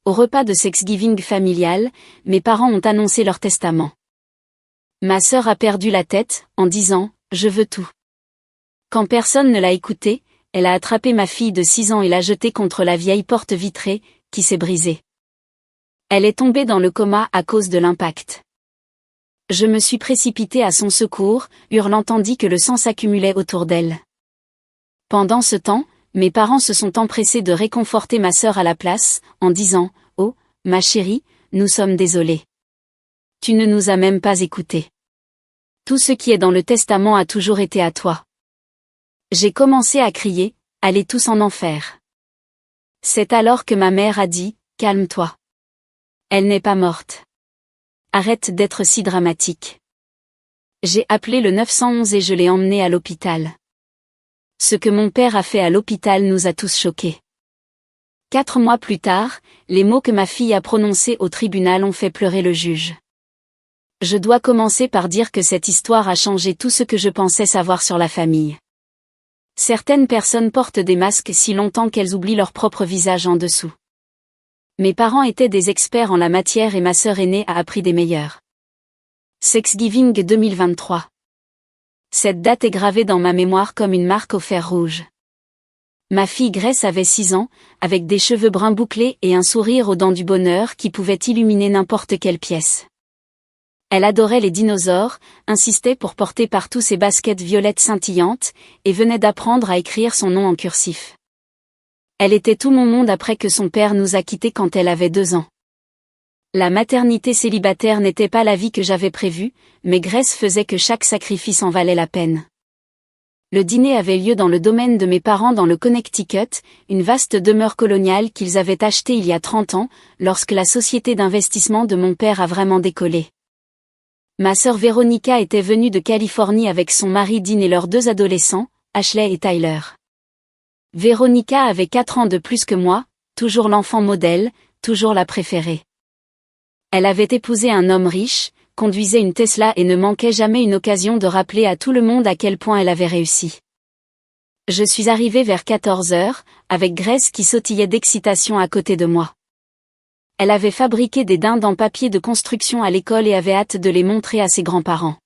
Au repas de Thanksgiving familial, mes parents ont annoncé leur testament. Ma sœur a perdu la tête, en disant « Je veux tout ». Quand personne ne l'a écoutée, elle a attrapé ma fille de 6 ans et l'a jetée contre la vieille porte vitrée, qui s'est brisée. Elle est tombée dans le coma à cause de l'impact. Je me suis précipitée à son secours, hurlant tandis que le sang s'accumulait autour d'elle. Pendant ce temps, mes parents se sont empressés de réconforter ma sœur à la place, en disant « Oh, ma chérie, nous sommes désolés. Tu ne nous as même pas écoutés. Tout ce qui est dans le testament a toujours été à toi. » J'ai commencé à crier « Allez tous en enfer. » C'est alors que ma mère a dit « Calme-toi. Elle n'est pas morte. Arrête d'être si dramatique. » J'ai appelé le 911 et je l'ai emmenée à l'hôpital. Ce que mon père a fait à l'hôpital nous a tous choqués. 4 mois plus tard, les mots que ma fille a prononcés au tribunal ont fait pleurer le juge. Je dois commencer par dire que cette histoire a changé tout ce que je pensais savoir sur la famille. Certaines personnes portent des masques si longtemps qu'elles oublient leur propre visage en dessous. Mes parents étaient des experts en la matière et ma sœur aînée a appris des meilleurs. Thanksgiving 2023. Cette date est gravée dans ma mémoire comme une marque au fer rouge. Ma fille Grace avait 6 ans, avec des cheveux bruns bouclés et un sourire aux dents du bonheur qui pouvait illuminer n'importe quelle pièce. Elle adorait les dinosaures, insistait pour porter partout ses baskets violettes scintillantes, et venait d'apprendre à écrire son nom en cursif. Elle était tout mon monde après que son père nous a quittés quand elle avait 2 ans. La maternité célibataire n'était pas la vie que j'avais prévue, mais Grace faisait que chaque sacrifice en valait la peine. Le dîner avait lieu dans le domaine de mes parents dans le Connecticut, une vaste demeure coloniale qu'ils avaient achetée il y a 30 ans, lorsque la société d'investissement de mon père a vraiment décollé. Ma sœur Véronica était venue de Californie avec son mari Dean et leurs 2 adolescents, Ashley et Tyler. Véronica avait 4 ans de plus que moi, toujours l'enfant modèle, toujours la préférée. Elle avait épousé un homme riche, conduisait une Tesla et ne manquait jamais une occasion de rappeler à tout le monde à quel point elle avait réussi. Je suis arrivée vers 14 heures, avec Grace qui sautillait d'excitation à côté de moi. Elle avait fabriqué des dindes en papier de construction à l'école et avait hâte de les montrer à ses grands-parents.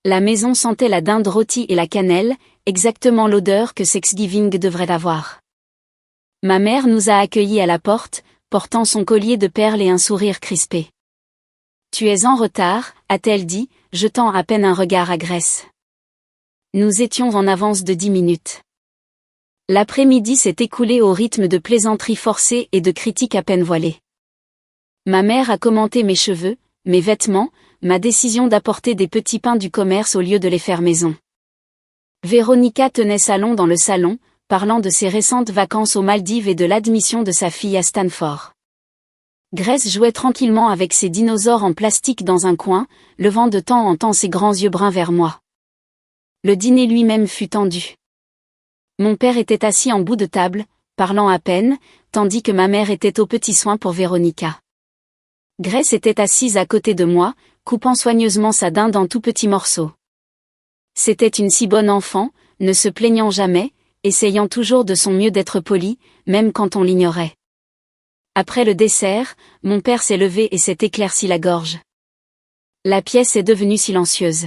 La maison sentait la dinde rôtie et la cannelle, exactement l'odeur que Thanksgiving devrait avoir. Ma mère nous a accueillis à la porte, portant son collier de perles et un sourire crispé. « Tu es en retard », a-t-elle dit, jetant à peine un regard à Grace. Nous étions en avance de 10 minutes. L'après-midi s'est écoulé au rythme de plaisanteries forcées et de critiques à peine voilées. Ma mère a commenté mes cheveux, mes vêtements, ma décision d'apporter des petits pains du commerce au lieu de les faire maison. Véronica tenait salon dans le salon, parlant de ses récentes vacances aux Maldives et de l'admission de sa fille à Stanford. Grace jouait tranquillement avec ses dinosaures en plastique dans un coin, levant de temps en temps ses grands yeux bruns vers moi. Le dîner lui-même fut tendu. Mon père était assis en bout de table, parlant à peine, tandis que ma mère était aux petits soins pour Véronica. Grace était assise à côté de moi, coupant soigneusement sa dinde en tout petits morceaux. C'était une si bonne enfant, ne se plaignant jamais, essayant toujours de son mieux d'être polie, même quand on l'ignorait. Après le dessert, mon père s'est levé et s'est éclairci la gorge. La pièce est devenue silencieuse.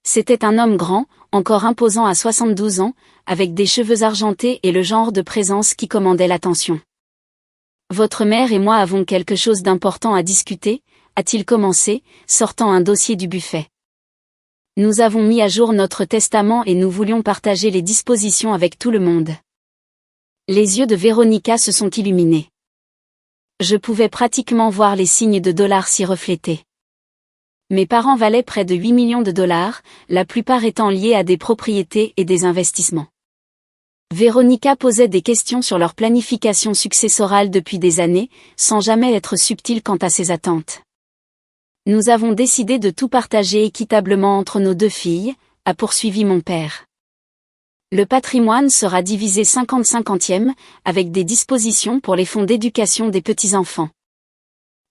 C'était un homme grand, encore imposant à 72 ans, avec des cheveux argentés et le genre de présence qui commandait l'attention. « Votre mère et moi avons quelque chose d'important à discuter », a-t-il commencé, sortant un dossier du buffet. Nous avons mis à jour notre testament et nous voulions partager les dispositions avec tout le monde. Les yeux de Véronica se sont illuminés. Je pouvais pratiquement voir les signes de dollars s'y refléter. Mes parents valaient près de 8 millions de dollars, la plupart étant liés à des propriétés et des investissements. Véronica posait des questions sur leur planification successorale depuis des années, sans jamais être subtile quant à ses attentes. Nous avons décidé de tout partager équitablement entre nos 2 filles, a poursuivi mon père. Le patrimoine sera divisé 50-50e, avec des dispositions pour les fonds d'éducation des petits-enfants.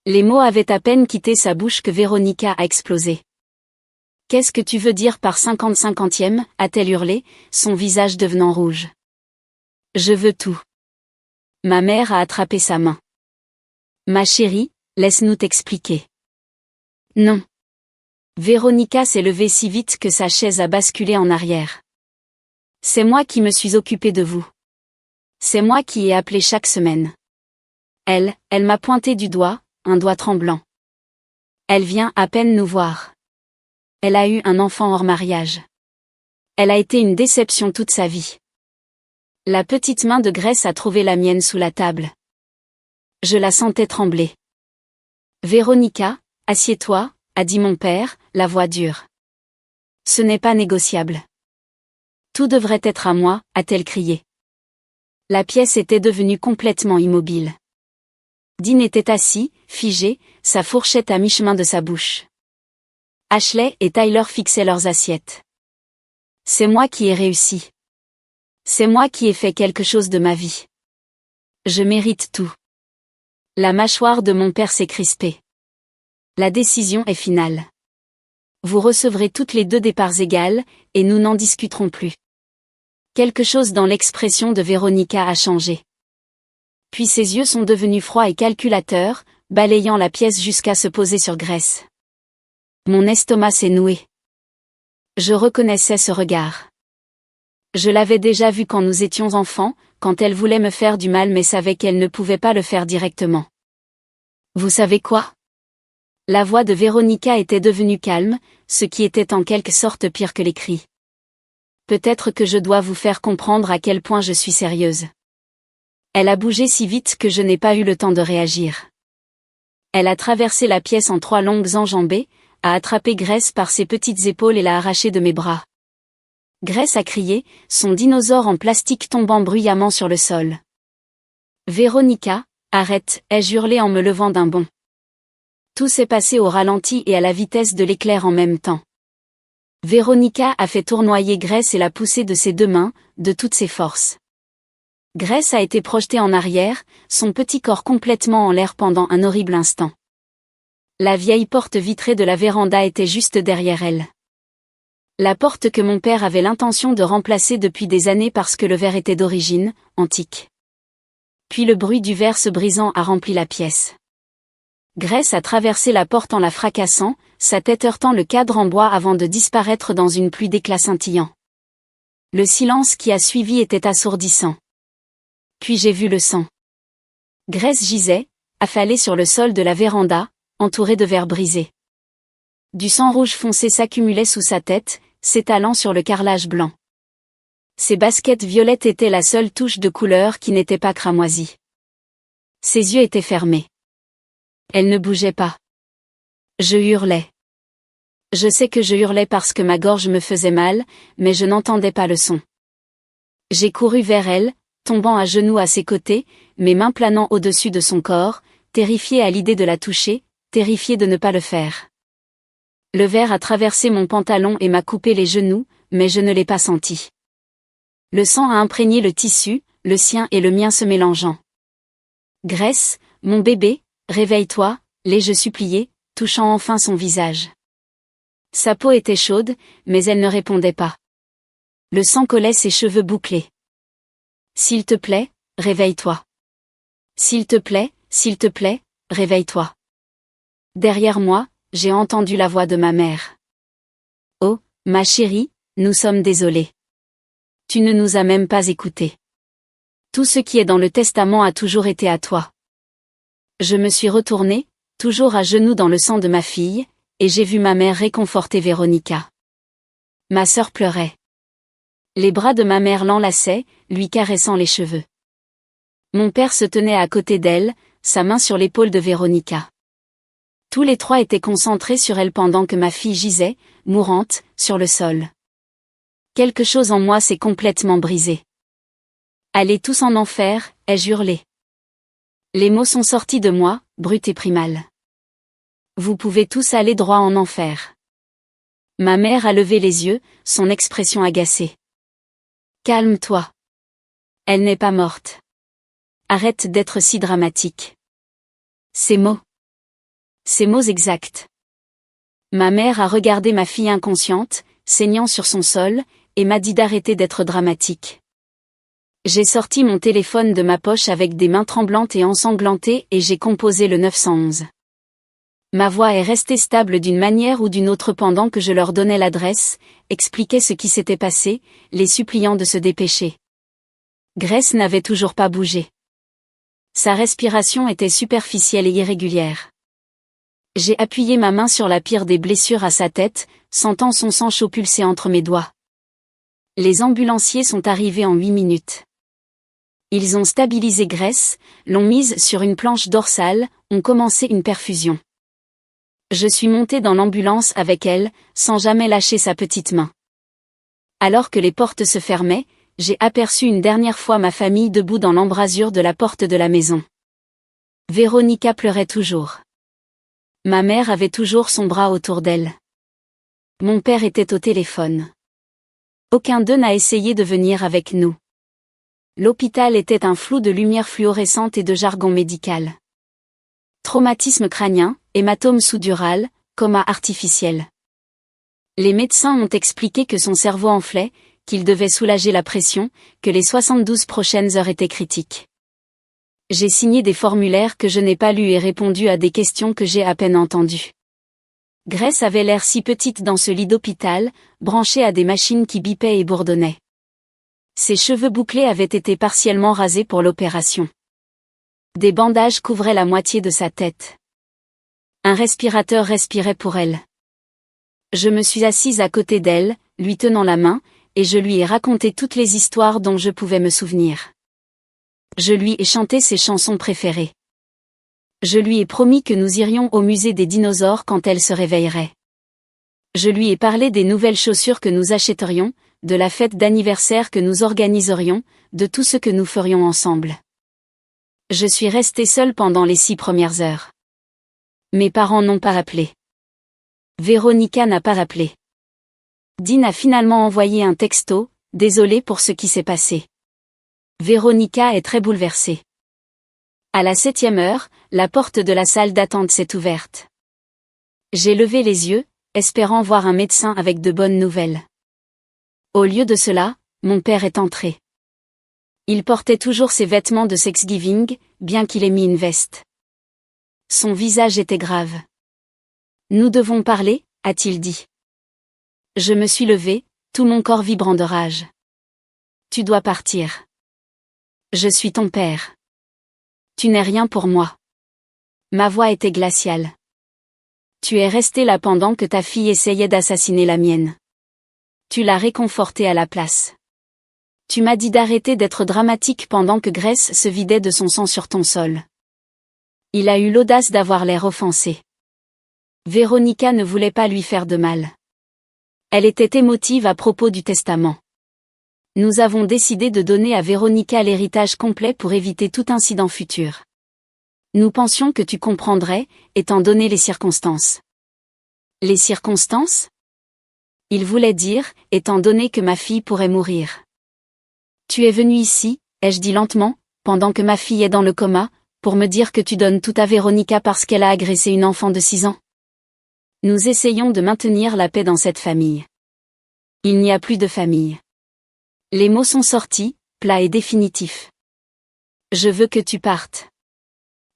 Les mots avaient à peine quitté sa bouche que Véronica a explosé. « Qu'est-ce que tu veux dire par 50-50e » a-t-elle hurlé, son visage devenant rouge. « Je veux tout. » Ma mère a attrapé sa main. Ma chérie, laisse-nous t'expliquer. Non. Véronica s'est levée si vite que sa chaise a basculé en arrière. C'est moi qui me suis occupée de vous. C'est moi qui ai appelé chaque semaine. Elle m'a pointé du doigt, un doigt tremblant. Elle vient à peine nous voir. Elle a eu un enfant hors mariage. Elle a été une déception toute sa vie. La petite main de Grace a trouvé la mienne sous la table. Je la sentais trembler. Véronica, assieds-toi, a dit mon père, la voix dure. Ce n'est pas négociable. Tout devrait être à moi, a-t-elle crié. La pièce était devenue complètement immobile. Dean était assis, figé, sa fourchette à mi-chemin de sa bouche. Ashley et Tyler fixaient leurs assiettes. C'est moi qui ai réussi. C'est moi qui ai fait quelque chose de ma vie. Je mérite tout. La mâchoire de mon père s'est crispée. La décision est finale. Vous recevrez toutes les 2 départs égales, et nous n'en discuterons plus. Quelque chose dans l'expression de Véronica a changé. Puis ses yeux sont devenus froids et calculateurs, balayant la pièce jusqu'à se poser sur Grace. Mon estomac s'est noué. Je reconnaissais ce regard. Je l'avais déjà vu quand nous étions enfants, quand elle voulait me faire du mal mais savait qu'elle ne pouvait pas le faire directement. Vous savez quoi? La voix de Véronica était devenue calme, ce qui était en quelque sorte pire que les cris. Peut-être que je dois vous faire comprendre à quel point je suis sérieuse. Elle a bougé si vite que je n'ai pas eu le temps de réagir. Elle a traversé la pièce en 3 longues enjambées, a attrapé Grace par ses petites épaules et l'a arrachée de mes bras. Grace a crié, son dinosaure en plastique tombant bruyamment sur le sol. Véronica, arrête, ai-je hurlé en me levant d'un bond. Tout s'est passé au ralenti et à la vitesse de l'éclair en même temps. Véronica a fait tournoyer Grace et l'a poussée de ses 2 mains, de toutes ses forces. Grace a été projetée en arrière, son petit corps complètement en l'air pendant un horrible instant. La vieille porte vitrée de la véranda était juste derrière elle. La porte que mon père avait l'intention de remplacer depuis des années parce que le verre était d'origine, antique. Puis le bruit du verre se brisant a rempli la pièce. Grace a traversé la porte en la fracassant, sa tête heurtant le cadre en bois avant de disparaître dans une pluie d'éclats scintillants. Le silence qui a suivi était assourdissant. Puis j'ai vu le sang. Grace gisait, affalée sur le sol de la véranda, entourée de verres brisés. Du sang rouge foncé s'accumulait sous sa tête, s'étalant sur le carrelage blanc. Ses baskets violettes étaient la seule touche de couleur qui n'était pas cramoisie. Ses yeux étaient fermés. Elle ne bougeait pas. Je hurlais. Je sais que je hurlais parce que ma gorge me faisait mal, mais je n'entendais pas le son. J'ai couru vers elle, tombant à genoux à ses côtés, mes mains planant au-dessus de son corps, terrifiée à l'idée de la toucher, terrifiée de ne pas le faire. Le verre a traversé mon pantalon et m'a coupé les genoux, mais je ne l'ai pas senti. Le sang a imprégné le tissu, le sien et le mien se mélangeant. Grace, mon bébé, réveille-toi, l'ai-je supplié, touchant enfin son visage. Sa peau était chaude, mais elle ne répondait pas. Le sang collait ses cheveux bouclés. S'il te plaît, réveille-toi. S'il te plaît, réveille-toi. Derrière moi, j'ai entendu la voix de ma mère. Oh, ma chérie, nous sommes désolés. Tu ne nous as même pas écoutés. Tout ce qui est dans le testament a toujours été à toi. Je me suis retournée, toujours à genoux dans le sang de ma fille, et j'ai vu ma mère réconforter Véronica. Ma sœur pleurait. Les bras de ma mère l'enlaçaient, lui caressant les cheveux. Mon père se tenait à côté d'elle, sa main sur l'épaule de Véronica. Tous les 3 étaient concentrés sur elle pendant que ma fille gisait, mourante, sur le sol. Quelque chose en moi s'est complètement brisé. Allez tous en enfer, ai-je hurlé. Les mots sont sortis de moi, bruts et primal. Vous pouvez tous aller droit en enfer. Ma mère a levé les yeux, son expression agacée. Calme-toi. Elle n'est pas morte. Arrête d'être si dramatique. Ces mots exacts. Ma mère a regardé ma fille inconsciente, saignant sur son sol, et m'a dit d'arrêter d'être dramatique. J'ai sorti mon téléphone de ma poche avec des mains tremblantes et ensanglantées et j'ai composé le 911. Ma voix est restée stable d'une manière ou d'une autre pendant que je leur donnais l'adresse, expliquais ce qui s'était passé, les suppliant de se dépêcher. Grace n'avait toujours pas bougé. Sa respiration était superficielle et irrégulière. J'ai appuyé ma main sur la pire des blessures à sa tête, sentant son sang chaud pulser entre mes doigts. Les ambulanciers sont arrivés en 8 minutes. Ils ont stabilisé Grace, l'ont mise sur une planche dorsale, ont commencé une perfusion. Je suis montée dans l'ambulance avec elle, sans jamais lâcher sa petite main. Alors que les portes se fermaient, j'ai aperçu une dernière fois ma famille debout dans l'embrasure de la porte de la maison. Véronica pleurait toujours. Ma mère avait toujours son bras autour d'elle. Mon père était au téléphone. Aucun d'eux n'a essayé de venir avec nous. L'hôpital était un flou de lumière fluorescente et de jargon médical. Traumatisme crânien, hématome sous-dural, coma artificiel. Les médecins ont expliqué que son cerveau enflait, qu'il devait soulager la pression, que les 72 prochaines heures étaient critiques. J'ai signé des formulaires que je n'ai pas lus et répondu à des questions que j'ai à peine entendues. Grace avait l'air si petite dans ce lit d'hôpital, branchée à des machines qui bipaient et bourdonnaient. Ses cheveux bouclés avaient été partiellement rasés pour l'opération. Des bandages couvraient la moitié de sa tête. Un respirateur respirait pour elle. Je me suis assise à côté d'elle, lui tenant la main, et je lui ai raconté toutes les histoires dont je pouvais me souvenir. Je lui ai chanté ses chansons préférées. Je lui ai promis que nous irions au musée des dinosaures quand elle se réveillerait. Je lui ai parlé des nouvelles chaussures que nous achèterions, de la fête d'anniversaire que nous organiserions, de tout ce que nous ferions ensemble. Je suis restée seule pendant les 6 premières heures. Mes parents n'ont pas appelé. Véronica n'a pas appelé. Dean a finalement envoyé un texto, désolé pour ce qui s'est passé. Véronica est très bouleversée. À la 7e heure, la porte de la salle d'attente s'est ouverte. J'ai levé les yeux, espérant voir un médecin avec de bonnes nouvelles. Au lieu de cela, mon père est entré. Il portait toujours ses vêtements de Thanksgiving, bien qu'il ait mis une veste. Son visage était grave. Nous devons parler, a-t-il dit. Je me suis levée, tout mon corps vibrant de rage. Tu dois partir. Je suis ton père. Tu n'es rien pour moi. Ma voix était glaciale. Tu es resté là pendant que ta fille essayait d'assassiner la mienne. Tu l'as réconfortée à la place. Tu m'as dit d'arrêter d'être dramatique pendant que Grace se vidait de son sang sur ton sol. Il a eu l'audace d'avoir l'air offensé. Véronica ne voulait pas lui faire de mal. Elle était émotive à propos du testament. Nous avons décidé de donner à Véronica l'héritage complet pour éviter tout incident futur. Nous pensions que tu comprendrais, étant donné les circonstances. Les circonstances ? Il voulait dire, étant donné que ma fille pourrait mourir. Tu es venu ici, ai-je dit lentement, pendant que ma fille est dans le coma, pour me dire que tu donnes tout à Véronica parce qu'elle a agressé une enfant de 6 ans. Nous essayons de maintenir la paix dans cette famille. Il n'y a plus de famille. Les mots sont sortis, plats et définitifs. Je veux que tu partes.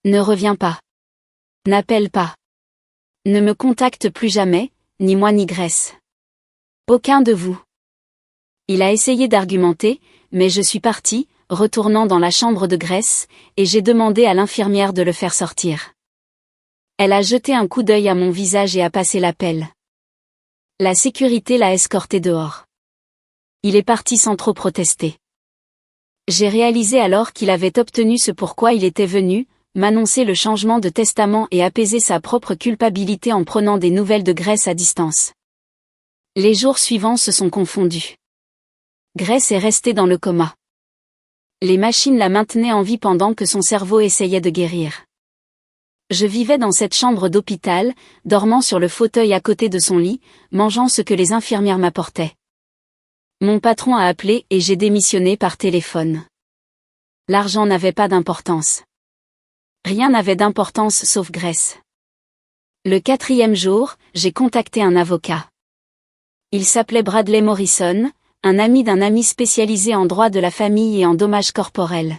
Ne reviens pas. N'appelle pas. Ne me contacte plus jamais, ni moi ni Grace. Aucun de vous. Il a essayé d'argumenter, mais je suis partie, retournant dans la chambre de Grace, et j'ai demandé à l'infirmière de le faire sortir. Elle a jeté un coup d'œil à mon visage et a passé l'appel. La sécurité l'a escorté dehors. Il est parti sans trop protester. J'ai réalisé alors qu'il avait obtenu ce pourquoi il était venu, m'annoncer le changement de testament et apaiser sa propre culpabilité en prenant des nouvelles de Grace à distance. Les jours suivants se sont confondus. Grace est restée dans le coma. Les machines la maintenaient en vie pendant que son cerveau essayait de guérir. Je vivais dans cette chambre d'hôpital, dormant sur le fauteuil à côté de son lit, mangeant ce que les infirmières m'apportaient. Mon patron a appelé et j'ai démissionné par téléphone. L'argent n'avait pas d'importance. Rien n'avait d'importance sauf Grace. Le 4e jour, j'ai contacté un avocat. Il s'appelait Bradley Morrison, un ami d'un ami spécialisé en droit de la famille et en dommages corporels.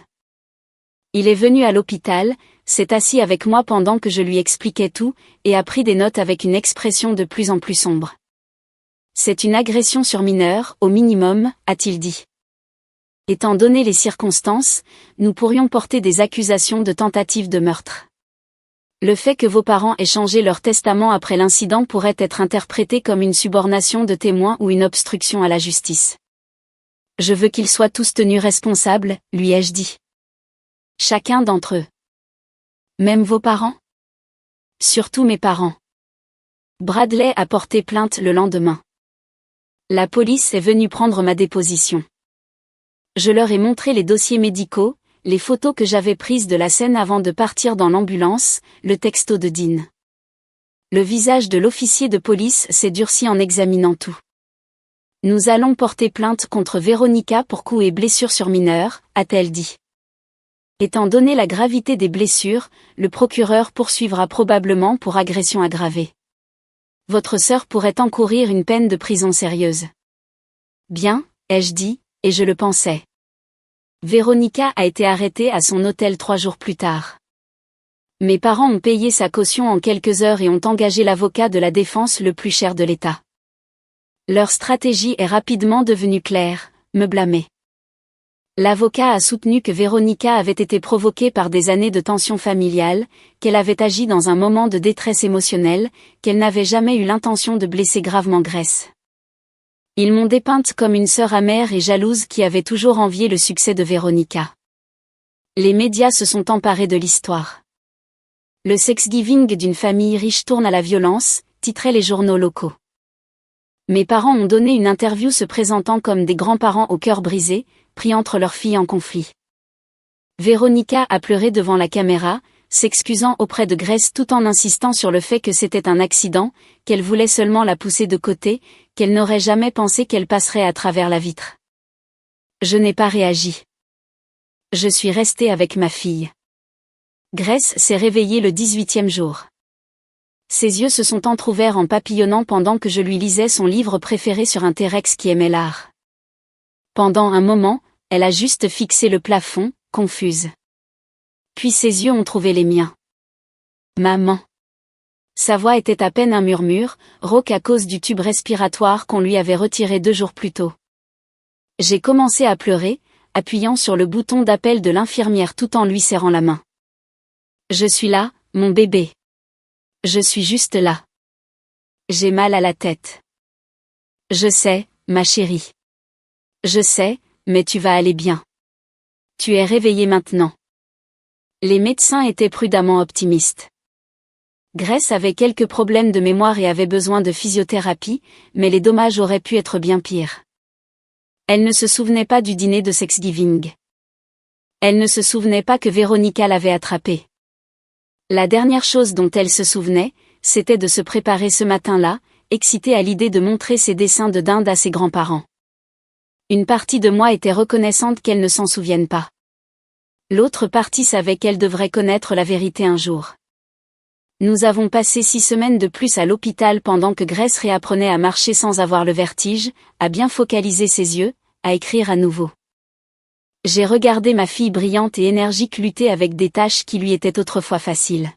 Il est venu à l'hôpital, s'est assis avec moi pendant que je lui expliquais tout, et a pris des notes avec une expression de plus en plus sombre. C'est une agression sur mineur, au minimum, a-t-il dit. Étant donné les circonstances, nous pourrions porter des accusations de tentative de meurtre. Le fait que vos parents aient changé leur testament après l'incident pourrait être interprété comme une subornation de témoins ou une obstruction à la justice. Je veux qu'ils soient tous tenus responsables, lui ai-je dit. Chacun d'entre eux. Même vos parents? Surtout mes parents. Bradley a porté plainte le lendemain. La police est venue prendre ma déposition. Je leur ai montré les dossiers médicaux, les photos que j'avais prises de la scène avant de partir dans l'ambulance, le texto de Dean. Le visage de l'officier de police s'est durci en examinant tout. Nous allons porter plainte contre Veronica pour coups et blessures sur mineur, a-t-elle dit. Étant donné la gravité des blessures, le procureur poursuivra probablement pour agression aggravée. Votre sœur pourrait encourir une peine de prison sérieuse. Bien, ai-je dit, et je le pensais. Veronica a été arrêtée à son hôtel 3 jours plus tard. Mes parents ont payé sa caution en quelques heures et ont engagé l'avocat de la défense le plus cher de l'État. Leur stratégie est rapidement devenue claire, me blâmer. L'avocat a soutenu que Veronica avait été provoquée par des années de tension familiale, qu'elle avait agi dans un moment de détresse émotionnelle, qu'elle n'avait jamais eu l'intention de blesser gravement Grace. Ils m'ont dépeinte comme une sœur amère et jalouse qui avait toujours envié le succès de Veronica. Les médias se sont emparés de l'histoire. Le Thanksgiving d'une famille riche tourne à la violence, titraient les journaux locaux. Mes parents ont donné une interview se présentant comme des grands-parents au cœur brisé, pris entre leurs filles en conflit. Veronica a pleuré devant la caméra, s'excusant auprès de Grace tout en insistant sur le fait que c'était un accident, qu'elle voulait seulement la pousser de côté, qu'elle n'aurait jamais pensé qu'elle passerait à travers la vitre. Je n'ai pas réagi. Je suis restée avec ma fille. Grace s'est réveillée le 18e jour. Ses yeux se sont entr'ouverts en papillonnant pendant que je lui lisais son livre préféré sur un T-Rex qui aimait l'art. Pendant un moment, elle a juste fixé le plafond, confuse. Puis ses yeux ont trouvé les miens. Maman. Sa voix était à peine un murmure, rauque à cause du tube respiratoire qu'on lui avait retiré 2 jours plus tôt. J'ai commencé à pleurer, appuyant sur le bouton d'appel de l'infirmière tout en lui serrant la main. Je suis là, mon bébé. Je suis juste là. J'ai mal à la tête. Je sais, ma chérie. Je sais, mais tu vas aller bien. Tu es réveillée maintenant. Les médecins étaient prudemment optimistes. Grace avait quelques problèmes de mémoire et avait besoin de physiothérapie, mais les dommages auraient pu être bien pires. Elle ne se souvenait pas du dîner de Thanksgiving. Elle ne se souvenait pas que Veronica l'avait attrapée. La dernière chose dont elle se souvenait, c'était de se préparer ce matin-là, excitée à l'idée de montrer ses dessins de dinde à ses grands-parents. Une partie de moi était reconnaissante qu'elle ne s'en souvienne pas. L'autre partie savait qu'elle devrait connaître la vérité un jour. Nous avons passé 6 semaines de plus à l'hôpital pendant que Grace réapprenait à marcher sans avoir le vertige, à bien focaliser ses yeux, à écrire à nouveau. J'ai regardé ma fille brillante et énergique lutter avec des tâches qui lui étaient autrefois faciles.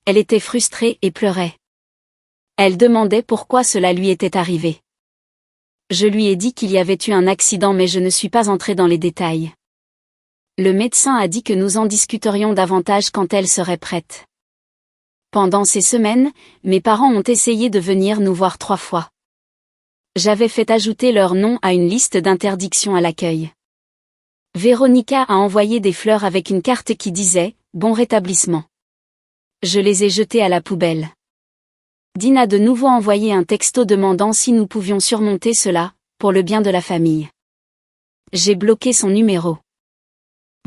Elle était frustrée et pleurait. Elle demandait pourquoi cela lui était arrivé. Je lui ai dit qu'il y avait eu un accident mais je ne suis pas entrée dans les détails. Le médecin a dit que nous en discuterions davantage quand elle serait prête. Pendant ces semaines, mes parents ont essayé de venir nous voir 3 fois. J'avais fait ajouter leur nom à une liste d'interdictions à l'accueil. Veronica a envoyé des fleurs avec une carte qui disait « Bon rétablissement ». Je les ai jetées à la poubelle. Dean a de nouveau envoyé un texto demandant si nous pouvions surmonter cela, pour le bien de la famille. J'ai bloqué son numéro.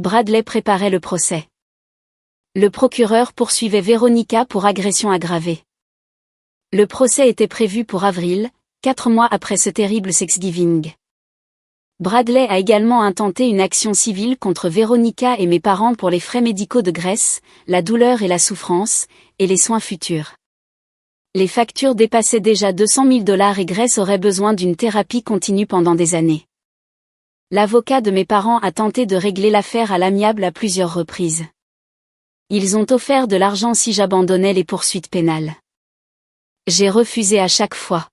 Bradley préparait le procès. Le procureur poursuivait Veronica pour agression aggravée. Le procès était prévu pour avril, 4 mois après ce terrible Thanksgiving. Bradley a également intenté une action civile contre Veronica et mes parents pour les frais médicaux de Grace, la douleur et la souffrance, et les soins futurs. Les factures dépassaient déjà 200 000 $ et Grace aurait besoin d'une thérapie continue pendant des années. L'avocat de mes parents a tenté de régler l'affaire à l'amiable à plusieurs reprises. Ils ont offert de l'argent si j'abandonnais les poursuites pénales. J'ai refusé à chaque fois.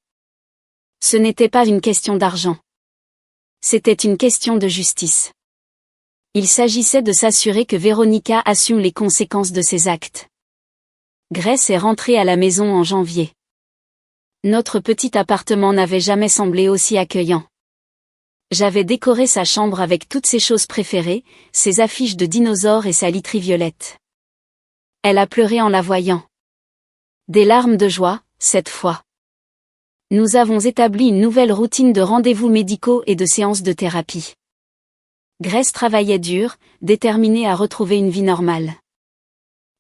Ce n'était pas une question d'argent. C'était une question de justice. Il s'agissait de s'assurer que Véronica assume les conséquences de ses actes. Grace est rentrée à la maison en janvier. Notre petit appartement n'avait jamais semblé aussi accueillant. J'avais décoré sa chambre avec toutes ses choses préférées, ses affiches de dinosaures et sa literie violette. Elle a pleuré en la voyant. Des larmes de joie, cette fois. Nous avons établi une nouvelle routine de rendez-vous médicaux et de séances de thérapie. Grace travaillait dur, déterminée à retrouver une vie normale.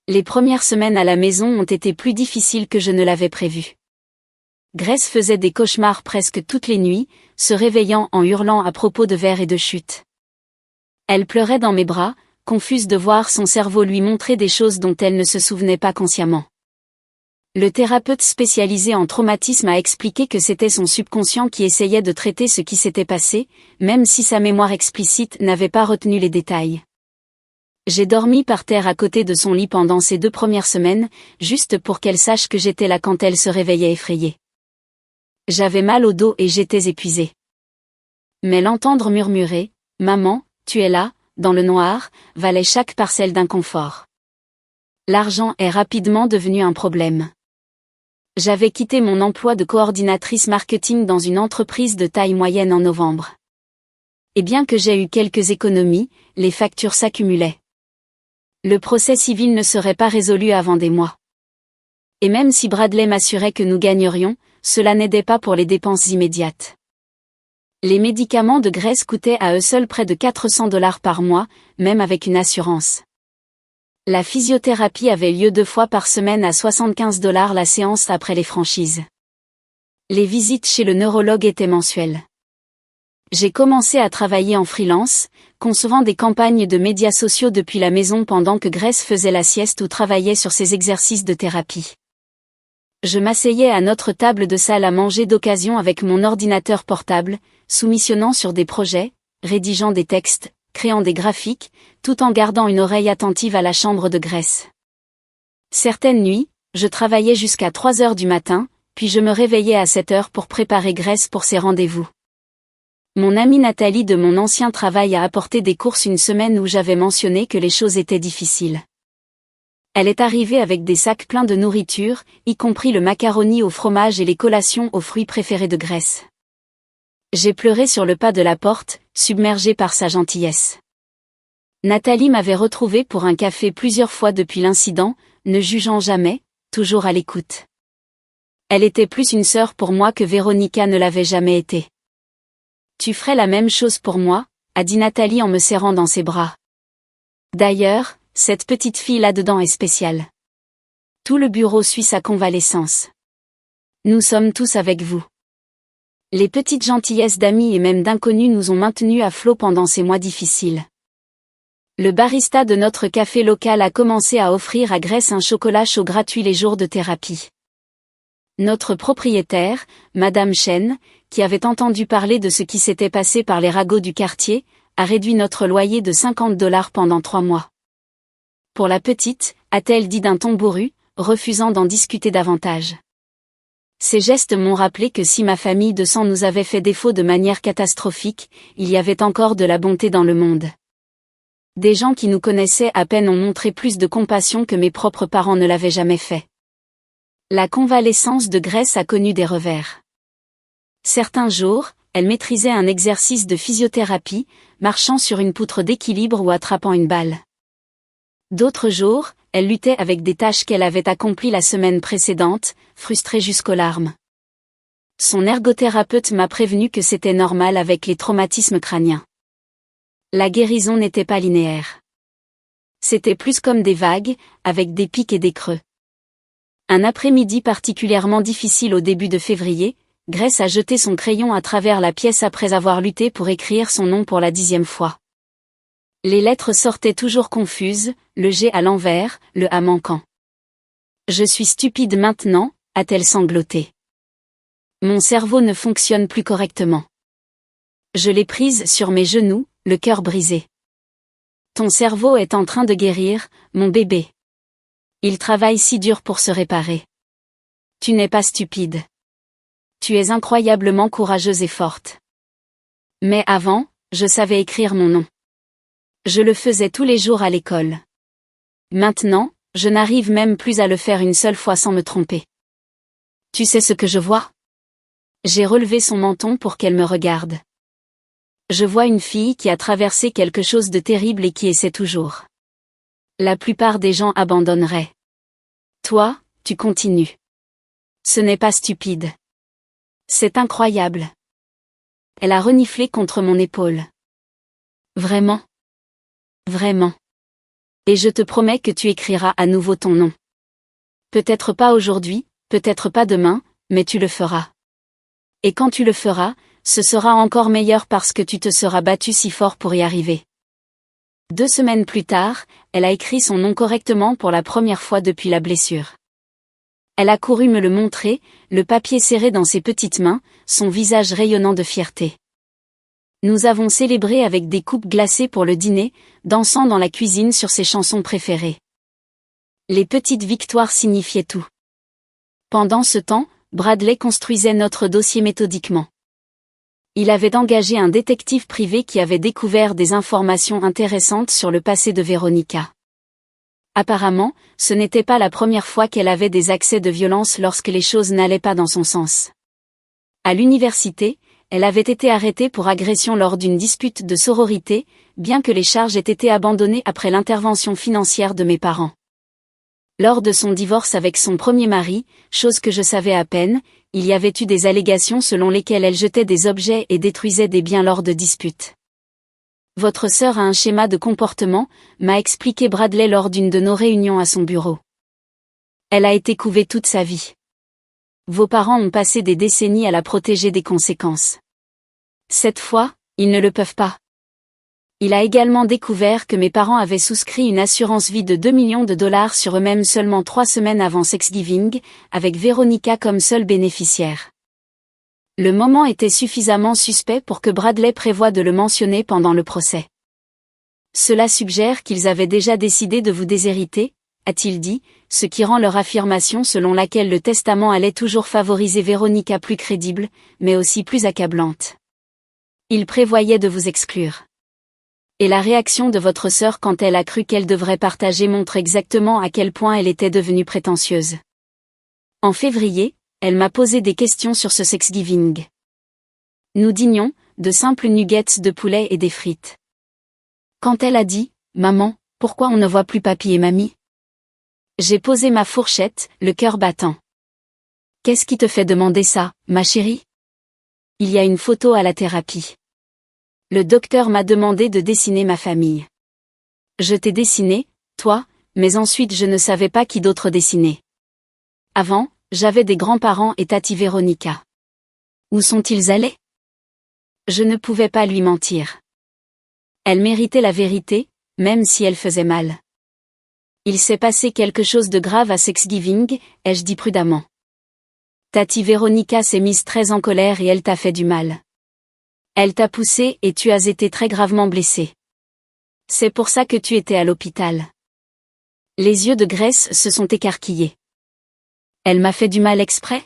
Les premières semaines à la maison ont été plus difficiles que je ne l'avais prévu. Grace faisait des cauchemars presque toutes les nuits, se réveillant en hurlant à propos de verres et de chutes. Elle pleurait dans mes bras, confuse de voir son cerveau lui montrer des choses dont elle ne se souvenait pas consciemment. Le thérapeute spécialisé en traumatisme a expliqué que c'était son subconscient qui essayait de traiter ce qui s'était passé, même si sa mémoire explicite n'avait pas retenu les détails. J'ai dormi par terre à côté de son lit pendant ces 2 premières semaines, juste pour qu'elle sache que j'étais là quand elle se réveillait effrayée. J'avais mal au dos et j'étais épuisée. Mais l'entendre murmurer « Maman, tu es là », dans le noir, valait chaque parcelle d'inconfort. L'argent est rapidement devenu un problème. J'avais quitté mon emploi de coordinatrice marketing dans une entreprise de taille moyenne en novembre. Et bien que j'ai eu quelques économies, les factures s'accumulaient. Le procès civil ne serait pas résolu avant des mois. Et même si Bradley m'assurait que nous gagnerions, cela n'aidait pas pour les dépenses immédiates. Les médicaments de Grace coûtaient à eux seuls près de 400 $ par mois, même avec une assurance. La physiothérapie avait lieu 2 fois par semaine à 75 $ la séance après les franchises. Les visites chez le neurologue étaient mensuelles. J'ai commencé à travailler en freelance, concevant des campagnes de médias sociaux depuis la maison pendant que Grace faisait la sieste ou travaillait sur ses exercices de thérapie. Je m'asseyais à notre table de salle à manger d'occasion avec mon ordinateur portable, soumissionnant sur des projets, rédigeant des textes, créant des graphiques, tout en gardant une oreille attentive à la chambre de Grace. Certaines nuits, je travaillais jusqu'à 3 heures du matin, puis je me réveillais à 7 heures pour préparer Grace pour ses rendez-vous. Mon amie Nathalie de mon ancien travail a apporté des courses une semaine où j'avais mentionné que les choses étaient difficiles. Elle est arrivée avec des sacs pleins de nourriture, y compris le macaroni au fromage et les collations aux fruits préférés de Grace. J'ai pleuré sur le pas de la porte, submergée par sa gentillesse. Nathalie m'avait retrouvée pour un café plusieurs fois depuis l'incident, ne jugeant jamais, toujours à l'écoute. Elle était plus une sœur pour moi que Véronica ne l'avait jamais été. Tu ferais la même chose pour moi, a dit Nathalie en me serrant dans ses bras. D'ailleurs, cette petite fille là-dedans est spéciale. Tout le bureau suit sa convalescence. Nous sommes tous avec vous. Les petites gentillesses d'amis et même d'inconnus nous ont maintenus à flot pendant ces mois difficiles. Le barista de notre café local a commencé à offrir à Grace un chocolat chaud gratuit les jours de thérapie. Notre propriétaire, Madame Chen, qui avait entendu parler de ce qui s'était passé par les ragots du quartier, a réduit notre loyer de 50 $ pendant 3 mois. Pour la petite, a-t-elle dit d'un ton bourru, refusant d'en discuter davantage. Ces gestes m'ont rappelé que si ma famille de sang nous avait fait défaut de manière catastrophique, il y avait encore de la bonté dans le monde. Des gens qui nous connaissaient à peine ont montré plus de compassion que mes propres parents ne l'avaient jamais fait. La convalescence de Grace a connu des revers. Certains jours, elle maîtrisait un exercice de physiothérapie, marchant sur une poutre d'équilibre ou attrapant une balle. D'autres jours, elle luttait avec des tâches qu'elle avait accomplies la semaine précédente, frustrée jusqu'aux larmes. Son ergothérapeute m'a prévenu que c'était normal avec les traumatismes crâniens. La guérison n'était pas linéaire. C'était plus comme des vagues, avec des pics et des creux. Un après-midi particulièrement difficile au début de février, Grace a jeté son crayon à travers la pièce après avoir lutté pour écrire son nom pour la 10e fois. Les lettres sortaient toujours confuses, le G à l'envers, le A manquant. Je suis stupide maintenant, a-t-elle sangloté. Mon cerveau ne fonctionne plus correctement. Je l'ai prise sur mes genoux, le cœur brisé. Ton cerveau est en train de guérir, mon bébé. Il travaille si dur pour se réparer. Tu n'es pas stupide. Tu es incroyablement courageuse et forte. Mais avant, je savais écrire mon nom. Je le faisais tous les jours à l'école. Maintenant, je n'arrive même plus à le faire une seule fois sans me tromper. Tu sais ce que je vois? J'ai relevé son menton pour qu'elle me regarde. Je vois une fille qui a traversé quelque chose de terrible et qui essaie toujours. La plupart des gens abandonneraient. Toi, tu continues. Ce n'est pas stupide. C'est incroyable. Elle a reniflé contre mon épaule. Vraiment? Vraiment. Et je te promets que tu écriras à nouveau ton nom. Peut-être pas aujourd'hui, peut-être pas demain, mais tu le feras. Et quand tu le feras, ce sera encore meilleur parce que tu te seras battu si fort pour y arriver. 2 semaines plus tard, elle a écrit son nom correctement pour la première fois depuis la blessure. Elle a couru me le montrer, le papier serré dans ses petites mains, son visage rayonnant de fierté. Nous avons célébré avec des coupes glacées pour le dîner, dansant dans la cuisine sur ses chansons préférées. Les petites victoires signifiaient tout. Pendant ce temps, Bradley construisait notre dossier méthodiquement. Il avait engagé un détective privé qui avait découvert des informations intéressantes sur le passé de Veronica. Apparemment, ce n'était pas la première fois qu'elle avait des accès de violence lorsque les choses n'allaient pas dans son sens. À l'université, elle avait été arrêtée pour agression lors d'une dispute de sororité, bien que les charges aient été abandonnées après l'intervention financière de mes parents. Lors de son divorce avec son premier mari, chose que je savais à peine, il y avait eu des allégations selon lesquelles elle jetait des objets et détruisait des biens lors de disputes. Votre sœur a un schéma de comportement, m'a expliqué Bradley lors d'une de nos réunions à son bureau. Elle a été couvée toute sa vie. Vos parents ont passé des décennies à la protéger des conséquences. Cette fois, ils ne le peuvent pas. Il a également découvert que mes parents avaient souscrit une assurance vie de 2 millions de dollars sur eux-mêmes seulement 3 semaines avant Thanksgiving, avec Veronica comme seule bénéficiaire. Le moment était suffisamment suspect pour que Bradley prévoie de le mentionner pendant le procès. Cela suggère qu'ils avaient déjà décidé de vous déshériter, a-t-il dit, ce qui rend leur affirmation selon laquelle le testament allait toujours favoriser Veronica plus crédible, mais aussi plus accablante. Ils prévoyaient de vous exclure. Et la réaction de votre sœur quand elle a cru qu'elle devrait partager montre exactement à quel point elle était devenue prétentieuse. En février, elle m'a posé des questions sur ce Thanksgiving. Nous dînions, de simples nuggets de poulet et des frites. Quand elle a dit « Maman, pourquoi on ne voit plus papy et mamie ?» J'ai posé ma fourchette, le cœur battant. « Qu'est-ce qui te fait demander ça, ma chérie ?» Il y a une photo à la thérapie. Le docteur m'a demandé de dessiner ma famille. Je t'ai dessiné, toi, mais ensuite je ne savais pas qui d'autre dessiner. Avant, j'avais des grands-parents et Tati Veronica. Où sont-ils allés? Je ne pouvais pas lui mentir. Elle méritait la vérité, même si elle faisait mal. Il s'est passé quelque chose de grave à Thanksgiving, ai-je dit prudemment. Tati Veronica s'est mise très en colère et elle t'a fait du mal. Elle t'a poussé et tu as été très gravement blessé. C'est pour ça que tu étais à l'hôpital. Les yeux de Grace se sont écarquillés. Elle m'a fait du mal exprès?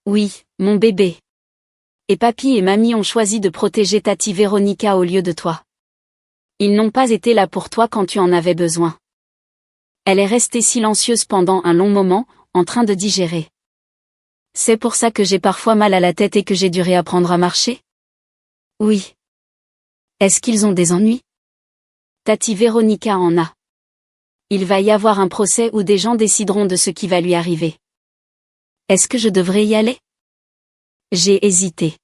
Oui, mon bébé. Et papy et mamie ont choisi de protéger Tati Veronica au lieu de toi. Ils n'ont pas été là pour toi quand tu en avais besoin. Elle est restée silencieuse pendant un long moment, en train de digérer. C'est pour ça que j'ai parfois mal à la tête et que j'ai dû réapprendre à marcher? Oui. Est-ce qu'ils ont des ennuis? Tati Veronica en a. Il va y avoir un procès où des gens décideront de ce qui va lui arriver. Est-ce que je devrais y aller? J'ai hésité.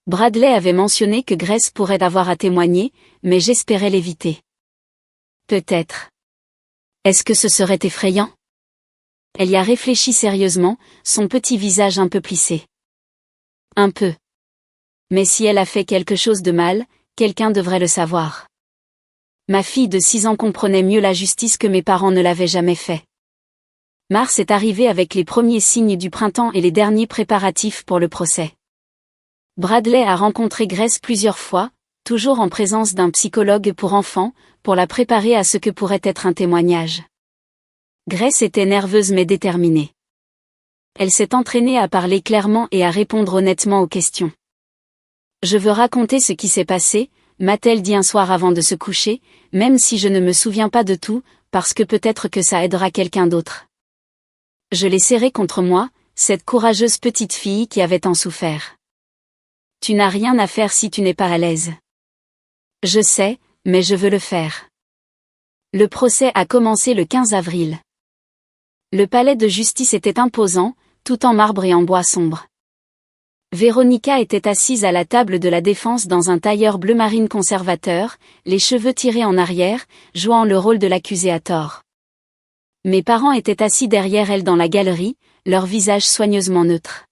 Bradley avait mentionné que Grace pourrait avoir à témoigner, mais j'espérais l'éviter. Peut-être. Est-ce que ce serait effrayant? Elle y a réfléchi sérieusement, son petit visage un peu plissé. Un peu. Mais si elle a fait quelque chose de mal, quelqu'un devrait le savoir. Ma fille de 6 ans comprenait mieux la justice que mes parents ne l'avaient jamais fait. Mars est arrivé avec les premiers signes du printemps et les derniers préparatifs pour le procès. Bradley a rencontré Grace plusieurs fois, toujours en présence d'un psychologue pour enfants, pour la préparer à ce que pourrait être un témoignage. Grace était nerveuse mais déterminée. Elle s'est entraînée à parler clairement et à répondre honnêtement aux questions. Je veux raconter ce qui s'est passé, m'a-t-elle dit un soir avant de se coucher, même si je ne me souviens pas de tout, parce que peut-être que ça aidera quelqu'un d'autre. Je l'ai serrée contre moi, cette courageuse petite fille qui avait tant souffert. Tu n'as rien à faire si tu n'es pas à l'aise. Je sais, mais je veux le faire. Le procès a commencé le 15 avril. Le palais de justice était imposant, tout en marbre et en bois sombre. Véronica était assise à la table de la défense dans un tailleur bleu marine conservateur, les cheveux tirés en arrière, jouant le rôle de l'accusée à tort. Mes parents étaient assis derrière elle dans la galerie, leur visage soigneusement neutre.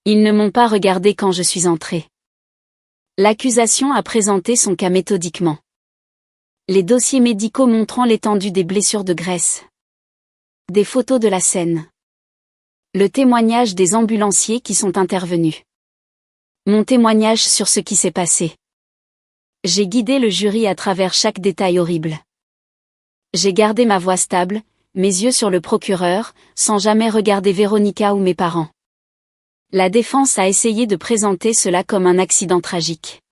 Ils ne m'ont pas regardé quand je suis entrée. L'accusation a présenté son cas méthodiquement. Les dossiers médicaux montrant l'étendue des blessures de Grace. Des photos de la scène. Le témoignage des ambulanciers qui sont intervenus. Mon témoignage sur ce qui s'est passé. J'ai guidé le jury à travers chaque détail horrible. J'ai gardé ma voix stable, mes yeux sur le procureur, sans jamais regarder Véronica ou mes parents. La défense a essayé de présenter cela comme un accident tragique.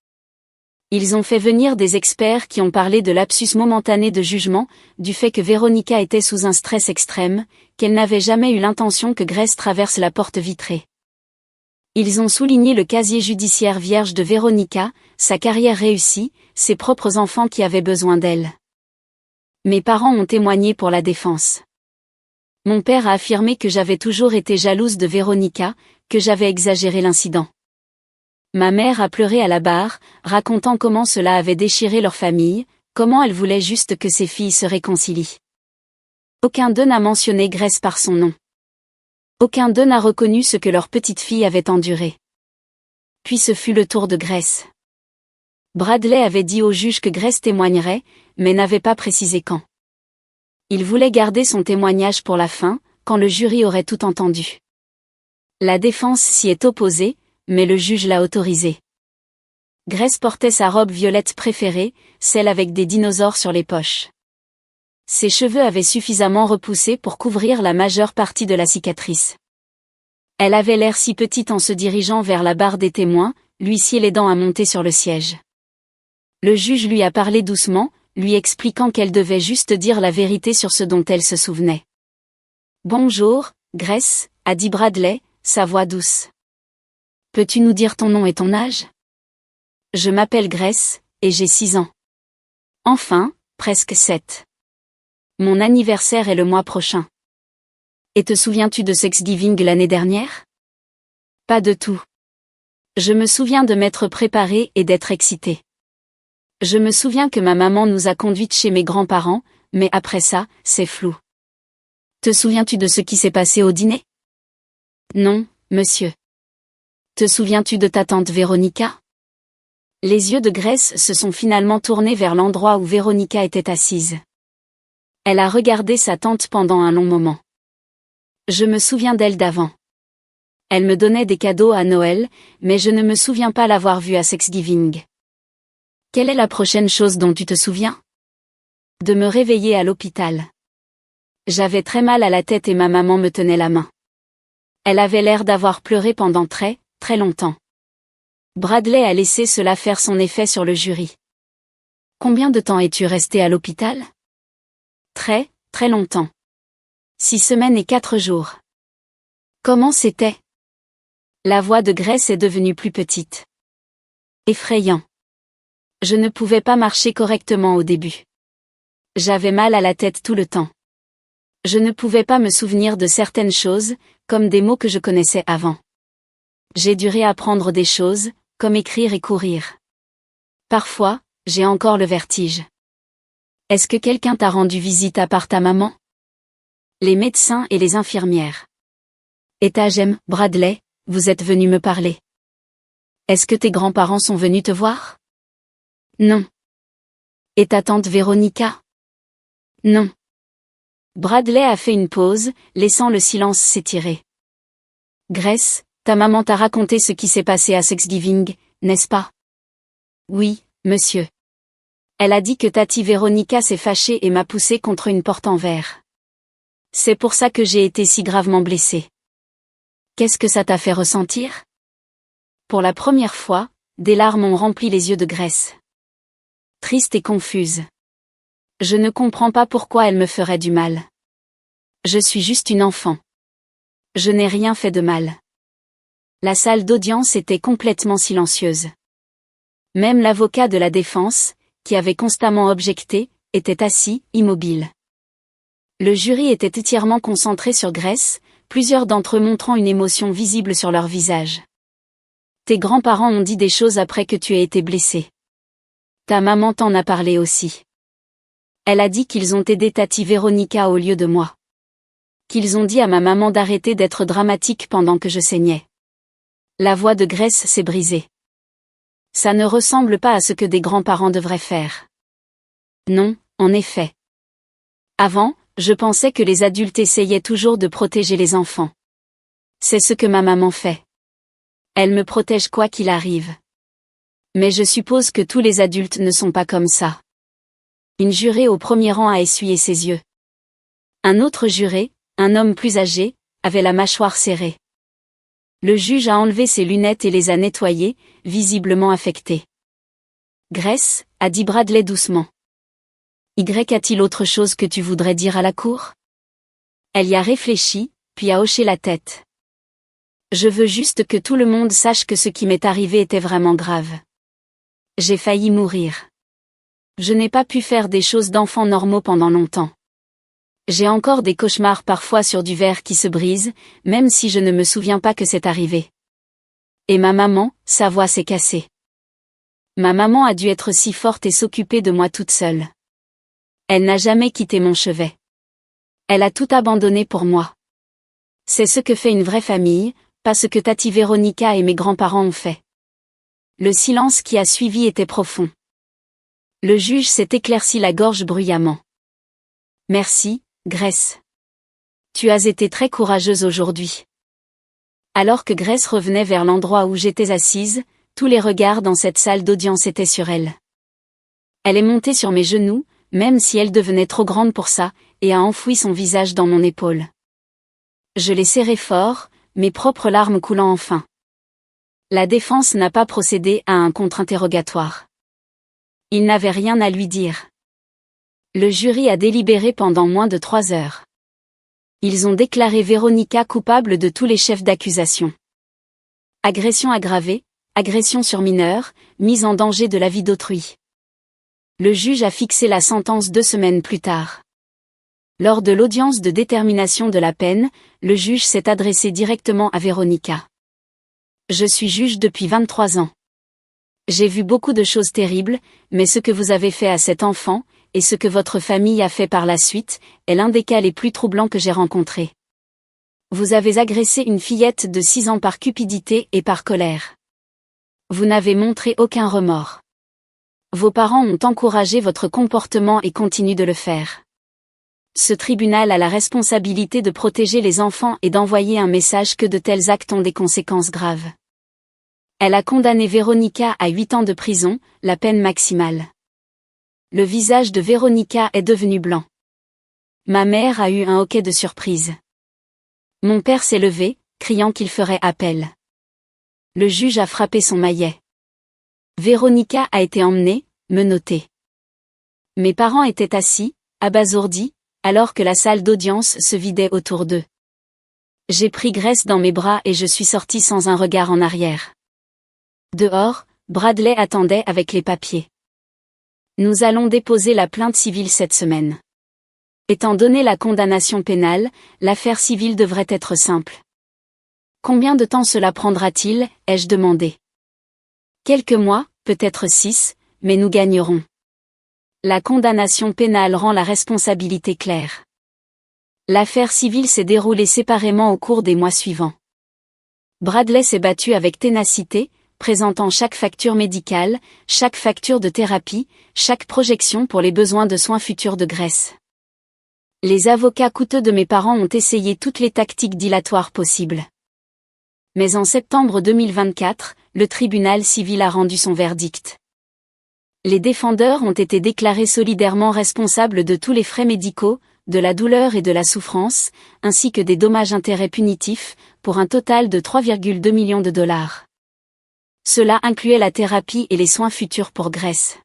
Ils ont fait venir des experts qui ont parlé de lapsus momentané de jugement, du fait que Véronica était sous un stress extrême, qu'elle n'avait jamais eu l'intention que Grace traverse la porte vitrée. Ils ont souligné le casier judiciaire vierge de Véronica, sa carrière réussie, ses propres enfants qui avaient besoin d'elle. Mes parents ont témoigné pour la défense. Mon père a affirmé que j'avais toujours été jalouse de Véronica, que j'avais exagéré l'incident. Ma mère a pleuré à la barre, racontant comment cela avait déchiré leur famille, comment elle voulait juste que ses filles se réconcilient. Aucun d'eux n'a mentionné Grace par son nom. Aucun d'eux n'a reconnu ce que leur petite fille avait enduré. Puis ce fut le tour de Grace. Bradley avait dit au juge que Grace témoignerait, mais n'avait pas précisé quand. Il voulait garder son témoignage pour la fin, quand le jury aurait tout entendu. La défense s'y est opposée, mais le juge l'a autorisé. Grace portait sa robe violette préférée, celle avec des dinosaures sur les poches. Ses cheveux avaient suffisamment repoussé pour couvrir la majeure partie de la cicatrice. Elle avait l'air si petite en se dirigeant vers la barre des témoins, l'huissier l'aidant à monter sur le siège. Le juge lui a parlé doucement, lui expliquant qu'elle devait juste dire la vérité sur ce dont elle se souvenait. « Bonjour, Grace, » a dit Bradley, sa voix douce. « Peux-tu nous dire ton nom et ton âge ? » « Je m'appelle Grace, et j'ai 6 ans. » « Enfin, presque 7. Mon anniversaire est le mois prochain. » « Et te souviens-tu de Thanksgiving l'année dernière ? » ?»« Pas de tout. Je me souviens de m'être préparée et d'être excitée. Je me souviens que ma maman nous a conduites chez mes grands-parents, mais après ça, c'est flou. Te souviens-tu de ce qui s'est passé au dîner ? Non, monsieur. Te souviens-tu de ta tante Véronica ? Les yeux de Grace se sont finalement tournés vers l'endroit où Véronica était assise. Elle a regardé sa tante pendant un long moment. Je me souviens d'elle d'avant. Elle me donnait des cadeaux à Noël, mais je ne me souviens pas l'avoir vue à Thanksgiving. Quelle est la prochaine chose dont tu te souviens ? De me réveiller à l'hôpital. J'avais très mal à la tête et ma maman me tenait la main. Elle avait l'air d'avoir pleuré pendant très, très longtemps. Bradley a laissé cela faire son effet sur le jury. Combien de temps es-tu resté à l'hôpital ? Très, très longtemps. 6 semaines et 4 jours. Comment c'était ? La voix de Grace est devenue plus petite. Effrayant. Je ne pouvais pas marcher correctement au début. J'avais mal à la tête tout le temps. Je ne pouvais pas me souvenir de certaines choses, comme des mots que je connaissais avant. J'ai dû réapprendre des choses, comme écrire et courir. Parfois, j'ai encore le vertige. Est-ce que quelqu'un t'a rendu visite à part ta maman ? Les médecins et les infirmières. Et ta Jem, Bradley, vous êtes venu me parler. Est-ce que tes grands-parents sont venus te voir ? Non. Et ta tante Véronica ? Non. Bradley a fait une pause, laissant le silence s'étirer. Grace, ta maman t'a raconté ce qui s'est passé à Thanksgiving, n'est-ce pas? Oui, monsieur. Elle a dit que Tati Véronica s'est fâchée et m'a poussé contre une porte en verre. C'est pour ça que j'ai été si gravement blessée. Qu'est-ce que ça t'a fait ressentir? Pour la première fois, des larmes ont rempli les yeux de Grace. Triste et confuse. Je ne comprends pas pourquoi elle me ferait du mal. Je suis juste une enfant. Je n'ai rien fait de mal. La salle d'audience était complètement silencieuse. Même l'avocat de la défense, qui avait constamment objecté, était assis, immobile. Le jury était entièrement concentré sur Grace, plusieurs d'entre eux montrant une émotion visible sur leur visage. Tes grands-parents ont dit des choses après que tu aies été blessé. Ta maman t'en a parlé aussi. Elle a dit qu'ils ont aidé Tati Véronica au lieu de moi. Qu'ils ont dit à ma maman d'arrêter d'être dramatique pendant que je saignais. La voix de Grace s'est brisée. Ça ne ressemble pas à ce que des grands-parents devraient faire. Non, en effet. Avant, je pensais que les adultes essayaient toujours de protéger les enfants. C'est ce que ma maman fait. Elle me protège quoi qu'il arrive. Mais je suppose que tous les adultes ne sont pas comme ça. Une jurée au premier rang a essuyé ses yeux. Un autre juré, un homme plus âgé, avait la mâchoire serrée. Le juge a enlevé ses lunettes et les a nettoyées, visiblement affectées. Grace, a dit Bradley doucement. A-t-il autre chose que tu voudrais dire à la cour? Elle y a réfléchi, puis a hoché la tête. Je veux juste que tout le monde sache que ce qui m'est arrivé était vraiment grave. J'ai failli mourir. Je n'ai pas pu faire des choses d'enfants normaux pendant longtemps. J'ai encore des cauchemars parfois sur du verre qui se brise, même si je ne me souviens pas que c'est arrivé. Et ma maman, sa voix s'est cassée. Ma maman a dû être si forte et s'occuper de moi toute seule. Elle n'a jamais quitté mon chevet. Elle a tout abandonné pour moi. C'est ce que fait une vraie famille, pas ce que Tati Véronica et mes grands-parents ont fait. Le silence qui a suivi était profond. Le juge s'est éclairci la gorge bruyamment. Merci, Grace. Tu as été très courageuse aujourd'hui. Alors que Grace revenait vers l'endroit où j'étais assise, tous les regards dans cette salle d'audience étaient sur elle. Elle est montée sur mes genoux, même si elle devenait trop grande pour ça, et a enfoui son visage dans mon épaule. Je l'ai serré fort, mes propres larmes coulant enfin. La défense n'a pas procédé à un contre-interrogatoire. Il n'avait rien à lui dire. Le jury a délibéré pendant moins de 3 heures. Ils ont déclaré Véronica coupable de tous les chefs d'accusation. Agression aggravée, agression sur mineur, mise en danger de la vie d'autrui. Le juge a fixé la sentence 2 semaines plus tard. Lors de l'audience de détermination de la peine, le juge s'est adressé directement à Véronica. Je suis juge depuis 23 ans. J'ai vu beaucoup de choses terribles, mais ce que vous avez fait à cet enfant, et ce que votre famille a fait par la suite, est l'un des cas les plus troublants que j'ai rencontrés. Vous avez agressé une fillette de 6 ans par cupidité et par colère. Vous n'avez montré aucun remords. Vos parents ont encouragé votre comportement et continuent de le faire. Ce tribunal a la responsabilité de protéger les enfants et d'envoyer un message que de tels actes ont des conséquences graves. Elle a condamné Véronica à 8 ans de prison, la peine maximale. Le visage de Véronica est devenu blanc. Ma mère a eu un hoquet de surprise. Mon père s'est levé, criant qu'il ferait appel. Le juge a frappé son maillet. Véronica a été emmenée, menottée. Mes parents étaient assis, abasourdis, alors que la salle d'audience se vidait autour d'eux. J'ai pris Grace dans mes bras et je suis sortie sans un regard en arrière. Dehors, Bradley attendait avec les papiers. Nous allons déposer la plainte civile cette semaine. Étant donné la condamnation pénale, l'affaire civile devrait être simple. Combien de temps cela prendra-t-il, ai-je demandé. Quelques mois, peut-être 6, mais nous gagnerons. La condamnation pénale rend la responsabilité claire. L'affaire civile s'est déroulée séparément au cours des mois suivants. Bradley s'est battu avec ténacité, présentant chaque facture médicale, chaque facture de thérapie, chaque projection pour les besoins de soins futurs de Grace. Les avocats coûteux de mes parents ont essayé toutes les tactiques dilatoires possibles. Mais en septembre 2024, le tribunal civil a rendu son verdict. Les défendeurs ont été déclarés solidairement responsables de tous les frais médicaux, de la douleur et de la souffrance, ainsi que des dommages-intérêts punitifs, pour un total de 3,2 millions de dollars. Cela incluait la thérapie et les soins futurs pour Grace.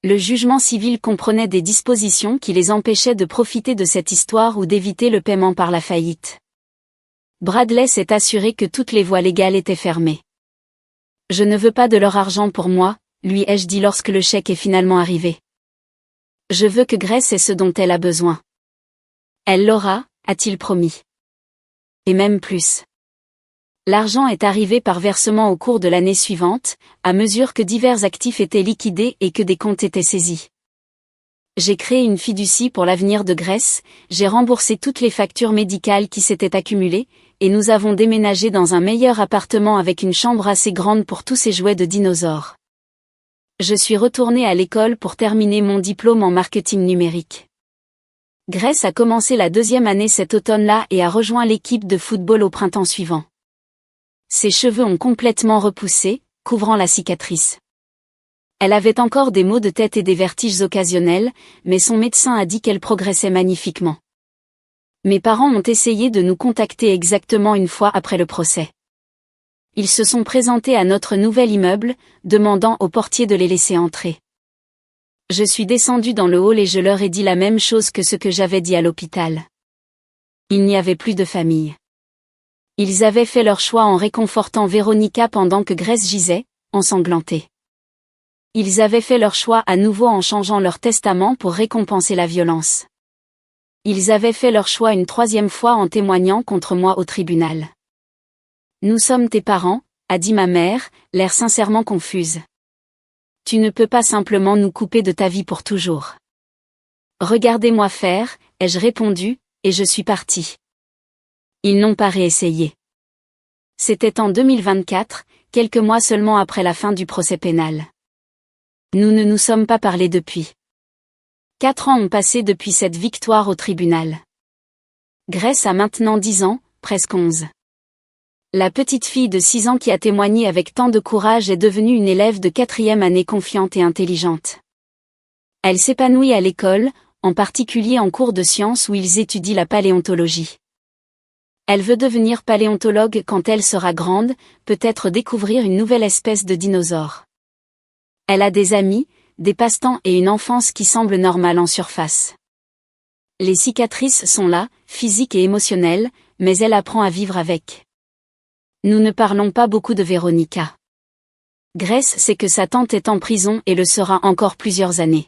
Le jugement civil comprenait des dispositions qui les empêchaient de profiter de cette histoire ou d'éviter le paiement par la faillite. Bradley s'est assuré que toutes les voies légales étaient fermées. « Je ne veux pas de leur argent pour moi », lui ai-je dit lorsque le chèque est finalement arrivé. « Je veux que Grace ait ce dont elle a besoin. Elle l'aura, a-t-il promis. Et même plus. » L'argent est arrivé par versement au cours de l'année suivante, à mesure que divers actifs étaient liquidés et que des comptes étaient saisis. J'ai créé une fiducie pour l'avenir de Grace, j'ai remboursé toutes les factures médicales qui s'étaient accumulées, et nous avons déménagé dans un meilleur appartement avec une chambre assez grande pour tous ces jouets de dinosaures. Je suis retournée à l'école pour terminer mon diplôme en marketing numérique. Grace a commencé la 2e année cet automne-là et a rejoint l'équipe de football au printemps suivant. Ses cheveux ont complètement repoussé, couvrant la cicatrice. Elle avait encore des maux de tête et des vertiges occasionnels, mais son médecin a dit qu'elle progressait magnifiquement. Mes parents ont essayé de nous contacter exactement une fois après le procès. Ils se sont présentés à notre nouvel immeuble, demandant au portier de les laisser entrer. Je suis descendue dans le hall et je leur ai dit la même chose que ce que j'avais dit à l'hôpital. Il n'y avait plus de famille. Ils avaient fait leur choix en réconfortant Veronica pendant que Grace gisait, ensanglantée. Ils avaient fait leur choix à nouveau en changeant leur testament pour récompenser la violence. Ils avaient fait leur choix une 3e fois en témoignant contre moi au tribunal. « Nous sommes tes parents », a dit ma mère, l'air sincèrement confuse. « Tu ne peux pas simplement nous couper de ta vie pour toujours. »« Regardez-moi faire », ai-je répondu, et je suis partie. Ils n'ont pas réessayé. C'était en 2024, quelques mois seulement après la fin du procès pénal. Nous ne nous sommes pas parlé depuis. 4 ans ont passé depuis cette victoire au tribunal. Grace a maintenant 10 ans, presque 11. La petite fille de 6 ans qui a témoigné avec tant de courage est devenue une élève de 4e année confiante et intelligente. Elle s'épanouit à l'école, en particulier en cours de sciences où ils étudient la paléontologie. Elle veut devenir paléontologue quand elle sera grande, peut-être découvrir une nouvelle espèce de dinosaure. Elle a des amis, des passe-temps et une enfance qui semble normale en surface. Les cicatrices sont là, physiques et émotionnelles, mais elle apprend à vivre avec. Nous ne parlons pas beaucoup de Veronica. Grace sait que sa tante est en prison et le sera encore plusieurs années.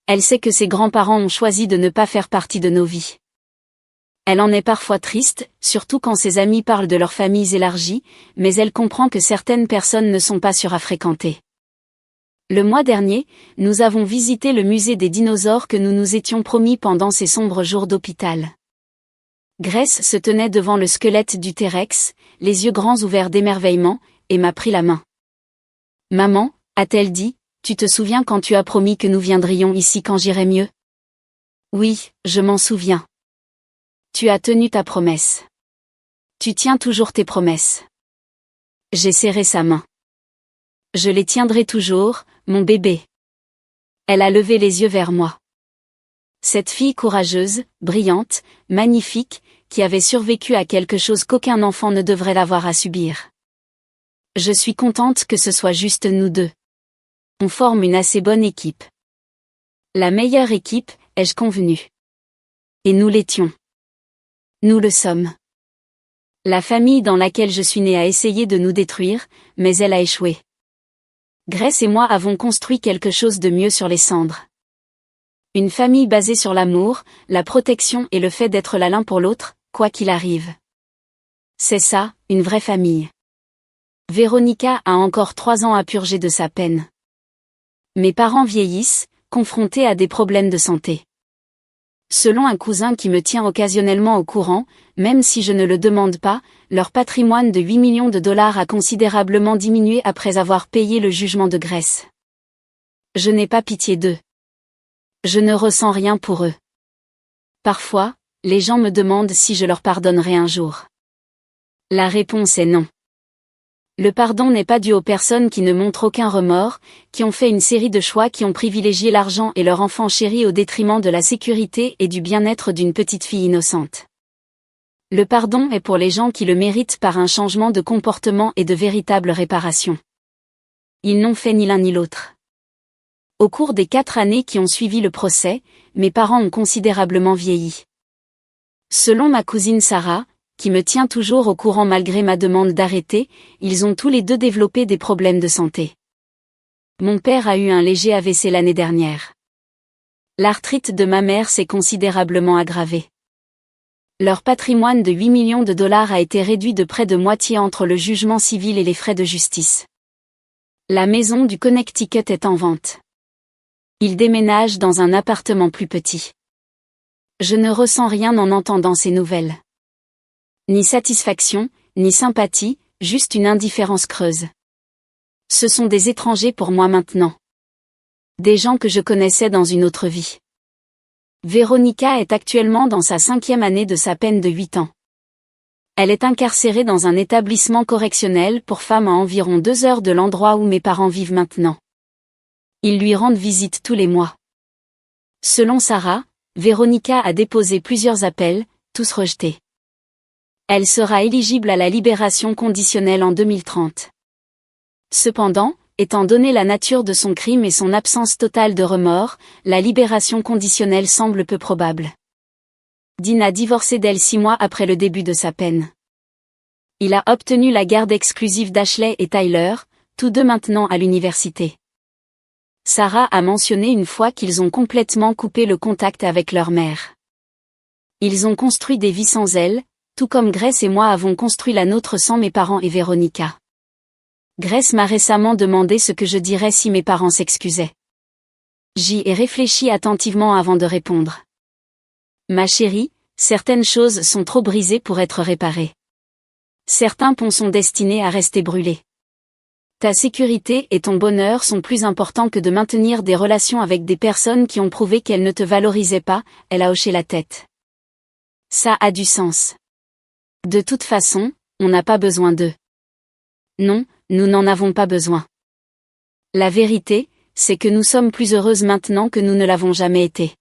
Elle sait que ses grands-parents ont choisi de ne pas faire partie de nos vies. Elle en est parfois triste, surtout quand ses amis parlent de leurs familles élargies, mais elle comprend que certaines personnes ne sont pas sûres à fréquenter. Le mois dernier, nous avons visité le musée des dinosaures que nous nous étions promis pendant ces sombres jours d'hôpital. Grace se tenait devant le squelette du T-Rex, les yeux grands ouverts d'émerveillement, et m'a pris la main. « Maman », a-t-elle dit, « tu te souviens quand tu as promis que nous viendrions ici quand j'irai mieux ?»« Oui, je m'en souviens. »« Tu as tenu ta promesse. Tu tiens toujours tes promesses. » J'ai serré sa main. « Je les tiendrai toujours, mon bébé. » Elle a levé les yeux vers moi. Cette fille courageuse, brillante, magnifique, qui avait survécu à quelque chose qu'aucun enfant ne devrait avoir à subir. Je suis contente que ce soit juste nous deux. On forme une assez bonne équipe. La meilleure équipe, ai-je convenu. Et nous l'étions. Nous le sommes. La famille dans laquelle je suis née a essayé de nous détruire, mais elle a échoué. Grace et moi avons construit quelque chose de mieux sur les cendres. Une famille basée sur l'amour, la protection et le fait d'être là l'un pour l'autre, quoi qu'il arrive. C'est ça, une vraie famille. Veronica a encore 3 ans à purger de sa peine. Mes parents vieillissent, confrontés à des problèmes de santé. Selon un cousin qui me tient occasionnellement au courant, même si je ne le demande pas, leur patrimoine de 8 millions de dollars a considérablement diminué après avoir payé le jugement de Grace. Je n'ai pas pitié d'eux. Je ne ressens rien pour eux. Parfois, les gens me demandent si je leur pardonnerai un jour. La réponse est non. Le pardon n'est pas dû aux personnes qui ne montrent aucun remords, qui ont fait une série de choix qui ont privilégié l'argent et leur enfant chéri au détriment de la sécurité et du bien-être d'une petite fille innocente. Le pardon est pour les gens qui le méritent par un changement de comportement et de véritable réparation. Ils n'ont fait ni l'un ni l'autre. Au cours des 4 années qui ont suivi le procès, mes parents ont considérablement vieilli. Selon ma cousine Sarah, qui me tient toujours au courant malgré ma demande d'arrêter, ils ont tous les deux développé des problèmes de santé. Mon père a eu un léger AVC l'année dernière. L'arthrite de ma mère s'est considérablement aggravée. Leur patrimoine de 8 millions de dollars a été réduit de près de moitié entre le jugement civil et les frais de justice. La maison du Connecticut est en vente. Ils déménagent dans un appartement plus petit. Je ne ressens rien en entendant ces nouvelles. Ni satisfaction, ni sympathie, juste une indifférence creuse. Ce sont des étrangers pour moi maintenant. Des gens que je connaissais dans une autre vie. Véronica est actuellement dans sa 5e année de sa peine de 8 ans. Elle est incarcérée dans un établissement correctionnel pour femmes à environ 2 heures de l'endroit où mes parents vivent maintenant. Ils lui rendent visite tous les mois. Selon Sarah, Véronica a déposé plusieurs appels, tous rejetés. Elle sera éligible à la libération conditionnelle en 2030. Cependant, étant donné la nature de son crime et son absence totale de remords, la libération conditionnelle semble peu probable. Dean a divorcé d'elle 6 mois après le début de sa peine. Il a obtenu la garde exclusive d'Ashley et Tyler, tous deux maintenant à l'université. Sarah a mentionné une fois qu'ils ont complètement coupé le contact avec leur mère. Ils ont construit des vies sans elle, tout comme Grace et moi avons construit la nôtre sans mes parents et Véronica. Grace m'a récemment demandé ce que je dirais si mes parents s'excusaient. J'y ai réfléchi attentivement avant de répondre. Ma chérie, certaines choses sont trop brisées pour être réparées. Certains ponts sont destinés à rester brûlés. Ta sécurité et ton bonheur sont plus importants que de maintenir des relations avec des personnes qui ont prouvé qu'elles ne te valorisaient pas, elle a hoché la tête. Ça a du sens. De toute façon, on n'a pas besoin d'eux. Non, nous n'en avons pas besoin. La vérité, c'est que nous sommes plus heureuses maintenant que nous ne l'avons jamais été.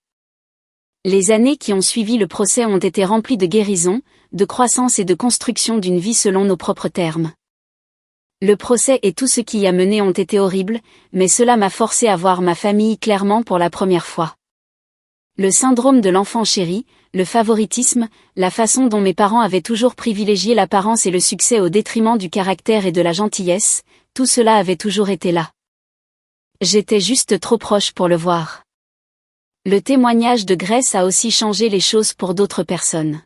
Les années qui ont suivi le procès ont été remplies de guérison, de croissance et de construction d'une vie selon nos propres termes. Le procès et tout ce qui y a mené ont été horribles, mais cela m'a forcé à voir ma famille clairement pour la première fois. Le syndrome de l'enfant chéri, le favoritisme, la façon dont mes parents avaient toujours privilégié l'apparence et le succès au détriment du caractère et de la gentillesse, tout cela avait toujours été là. J'étais juste trop proche pour le voir. Le témoignage de Grace a aussi changé les choses pour d'autres personnes.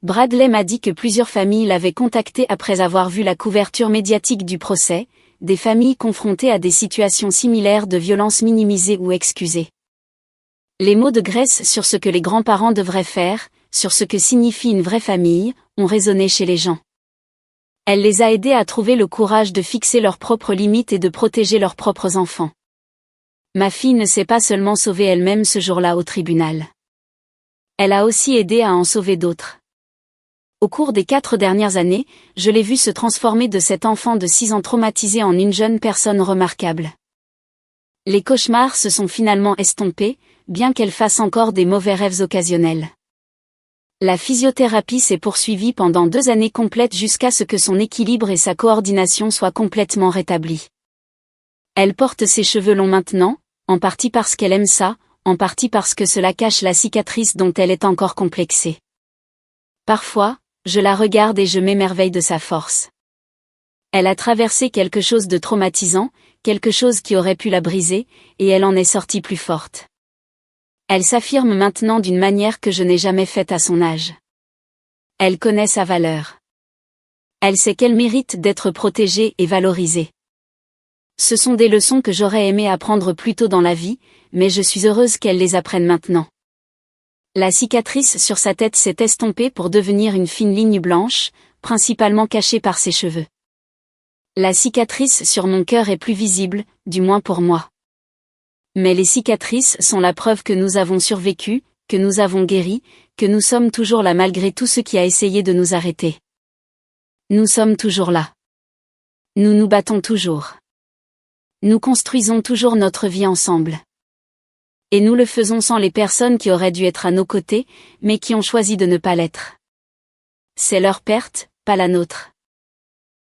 Bradley m'a dit que plusieurs familles l'avaient contacté après avoir vu la couverture médiatique du procès, des familles confrontées à des situations similaires de violence minimisées ou excusées. Les mots de Grace sur ce que les grands-parents devraient faire, sur ce que signifie une vraie famille, ont résonné chez les gens. Elle les a aidés à trouver le courage de fixer leurs propres limites et de protéger leurs propres enfants. Ma fille ne s'est pas seulement sauvée elle-même ce jour-là au tribunal. Elle a aussi aidé à en sauver d'autres. Au cours des 4 dernières années, je l'ai vue se transformer de cet enfant de 6 ans traumatisé en une jeune personne remarquable. Les cauchemars se sont finalement estompés, bien qu'elle fasse encore des mauvais rêves occasionnels. La physiothérapie s'est poursuivie pendant 2 années complètes jusqu'à ce que son équilibre et sa coordination soient complètement rétablis. Elle porte ses cheveux longs maintenant, en partie parce qu'elle aime ça, en partie parce que cela cache la cicatrice dont elle est encore complexée. Parfois, je la regarde et je m'émerveille de sa force. Elle a traversé quelque chose de traumatisant, quelque chose qui aurait pu la briser, et elle en est sortie plus forte. Elle s'affirme maintenant d'une manière que je n'ai jamais faite à son âge. Elle connaît sa valeur. Elle sait qu'elle mérite d'être protégée et valorisée. Ce sont des leçons que j'aurais aimé apprendre plus tôt dans la vie, mais je suis heureuse qu'elle les apprenne maintenant. La cicatrice sur sa tête s'est estompée pour devenir une fine ligne blanche, principalement cachée par ses cheveux. La cicatrice sur mon cœur est plus visible, du moins pour moi. Mais les cicatrices sont la preuve que nous avons survécu, que nous avons guéri, que nous sommes toujours là malgré tout ce qui a essayé de nous arrêter. Nous sommes toujours là. Nous nous battons toujours. Nous construisons toujours notre vie ensemble. Et nous le faisons sans les personnes qui auraient dû être à nos côtés, mais qui ont choisi de ne pas l'être. C'est leur perte, pas la nôtre.